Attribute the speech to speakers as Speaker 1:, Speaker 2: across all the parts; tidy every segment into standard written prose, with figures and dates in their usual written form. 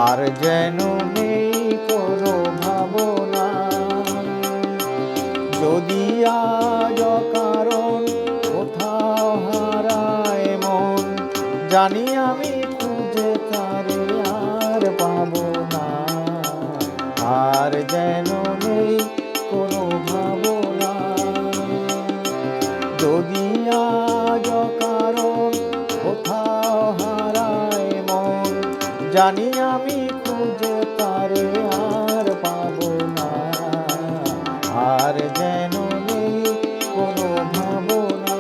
Speaker 1: আর যেন নেই কোনো ভাবনা। যদি আজ কারণ কোথাও হারায় মন, জানি আমি খুঁজে তারে আর পাবো না। আর যেন নেই কোনো ভাবনা। যদি আজ কারণ কোথাও হারায় মন, জানি আমি খুঁজে তারে আর পাবো না। আর যেন নেই কোনো ভাবনা।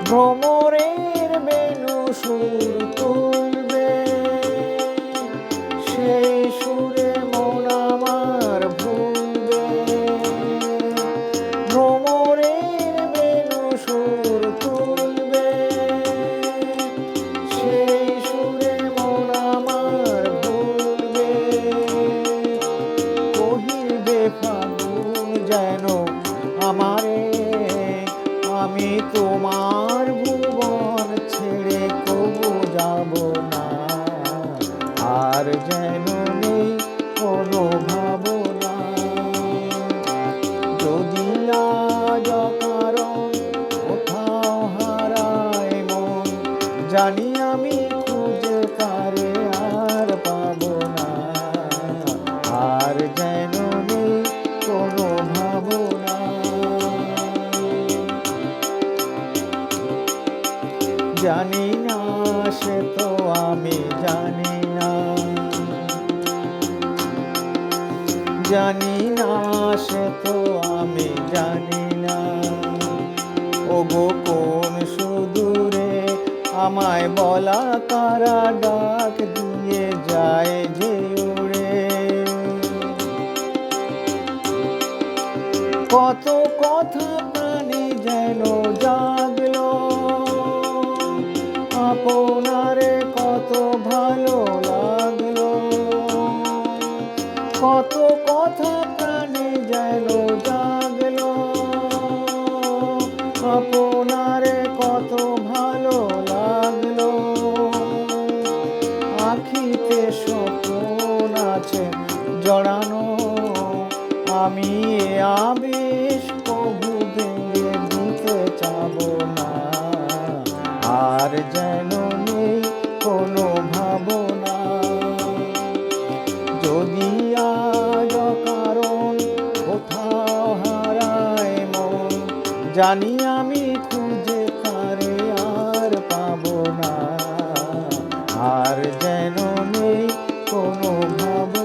Speaker 1: ভ্রমরের বেণু সুর তুলবে, সেই সুরে মন আমার ভুলবে। ভ্রমরের বেণু সুর তুলবে, সেই সুরে মন আমার ভুলবে। কহিবে ফাগুন যেন আমারে, আমি তোমার ভুবন ছেড়ে কবু যাব না। আর যেন নেই কোনো ভাবনা। যদি আজ কারণ কোথাও হারায় মন, জানি আমি খুঁজে তারে আর পাবো না। আর যেন নেই কোনো ভাবনা। জানি না সে তো আমি জানি না, জানি না সে তো আমি জানি না। ওগো কোন সুদূরে আমায় বলা কারা ডাক দিয়ে যায় যে উড়ে। কত কথা প্রাণে যেন জাগলো, আপনারে কত ভালো লাগলো। কত কথা প্রাণে যেন জাগলো, আপনারে কত ভালো লাগলো। আখিতে স্বপ্ন আছে জড়ানো, আমি এ আবেশ কবু ভেঙে দিতে চাবো না। আর যেন নেই কোনো ভাবনা। যদি আজ কারণ কোথাও হারায় মন, জানি আমি খুঁজে তারে আর পাবো না। আর যেন নেই কোনো ভাবনা।